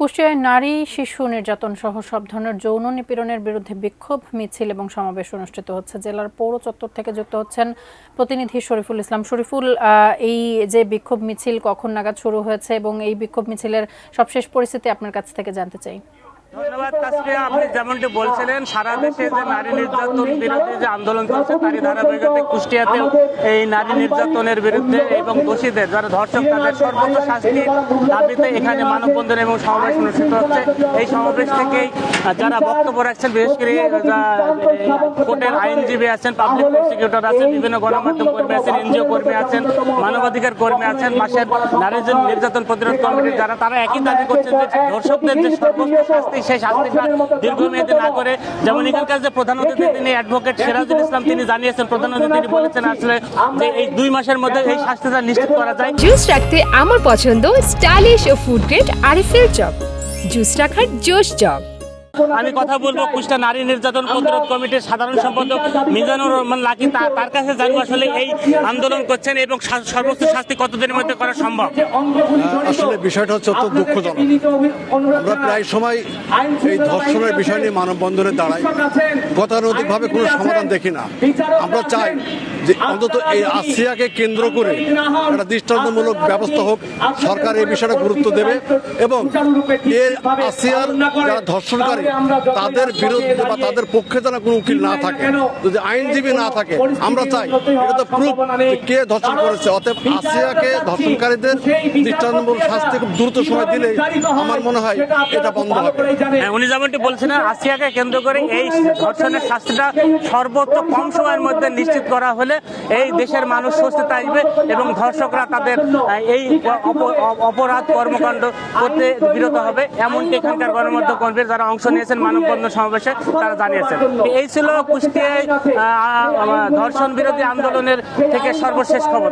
কুষ্টিয়ায় নারী শিশু নির্যাতন সহ সব ধরনের যৌন নিপীড়নের বিরুদ্ধে বিক্ষোভ মিছিল এবং সমাবেশ অনুষ্ঠিত হচ্ছে। জেলার পৌর চত্বর থেকে যুক্ত হচ্ছেন প্রতিনিধি শরীফুল ইসলাম। শরীফুল, এই যে বিক্ষোভ মিছিল কখন নাগাদ শুরু হয়েছে এবং এই বিক্ষোভ মিছিলের সবশেষ পরিস্থিতি আপনার কাছ থেকে জানতে চাই। ধন্যবাদ তাসফিয়া। আপনি যেমনটি বলছিলেন, সারা দেশে যে নারী নির্যাতন বিরোধী যে আন্দোলন চলছে তারই ধারাবাহিকতায় কুষ্টিয়াতেও এই নারী নির্যাতনের বিরুদ্ধে এবং দোষীদের যারা ধর্ষক তাদের সর্বোচ্চ শাস্তির দাবিতে এখানে মানববন্ধন এবং সমাবেশ অনুষ্ঠিত হচ্ছে। এই সমাবেশ থেকেই যারা বক্তব্য রাখছেন, বিশেষ করে কোর্টের আইনজীবী আছেন, পাবলিক প্রসিকিউটর আছেন, বিভিন্ন গণমাধ্যম কর্মী আছেন, এনজিও কর্মী আছেন, মানবাধিকার কর্মী আছেন, পাশের নারী নির্যাতন প্রতিরোধ কমিটির যারা, তারা একই দাবি করছেন যে ধর্ষকদের যে সর্বোচ্চ শাস্তি সেই শাস্তিটা দীর্ঘমেয়াদী না করে, যেমন এখানকার যে প্রধান অতিথি তিনি অ্যাডভোকেট সিরাজুল ইসলাম তিনি জানিয়েছেন, প্রধান অতিথি তিনি বলেছেন আসলে যে এই 2 মাসের মধ্যে এই শাস্তিটা নিশ্চিত করা যায়। জুস রাখতে আমার পছন্দ স্টাইলিশ ও ফুড গ্রেড আরিফেল চপ। জুস রাখার জোশ চপ। আমি কথা বলবো কুষ্টিয়া নারী নির্যাতন প্রতিরোধ কমিটির সাধারণ সম্পাদক মিজানুর রহমান লাকি, তার কাছে জানবো আসলে এই আন্দোলন করছেন এবং সর্বোচ্চ শাস্তি কতদিনের মধ্যে করা সম্ভব। আসলে বিষয়টা হচ্ছে অত্যন্ত দুঃখজনক। আমরা প্রায় সময় এই ধর্ষণের বিষয় নিয়ে মানববন্ধনে দাঁড়াই, গতানুগতিকভাবে কোনো সমাধান দেখি না। আমরা চাই যে অন্তত এই আসিয়াকে কেন্দ্র করে একটা দৃষ্টান্তমূলক ব্যবস্থা হোক, সরকার এই বিষয়টা গুরুত্ব দেবে এবং এর আসিয়ার যারা ধর্ষণকারী তাদের বিরুদ্ধে বা তাদের পক্ষে যেন কোনো উকিল না থাকে, যদি আইনজীবী না থাকে। আমরা চাই এটা তো প্রুফ কে ধর্ষণ করেছে, অতএব আসিয়াকে ধর্ষণকারীদের দৃষ্টান্তমূলক শাস্তি খুব দ্রুত সময় দিলে আমার মনে হয় এটা বন্ধ হবে। উনি যেমনটি বলছেন, আসিয়াকে কেন্দ্র করে এই ধর্ষণের শাস্তিটা সর্বোচ্চ কম সময়ের মধ্যে নিশ্চিত করা হলে এই দেশের মানুষ স্বস্তিতে আসবে এবং ধর্ষকরা তাদের এই অপরাধ কর্মকাণ্ড করতে বিরত হবে, এমনটি এখানকার গণমাধ্যম কর্মীর যারা অংশ নিয়েছেন মানববন্ধন সমাবেশে তারা জানিয়েছেন। এই ছিল কুষ্টিয়ায় ধর্ষণ বিরোধী আন্দোলনের থেকে সর্বশেষ খবর।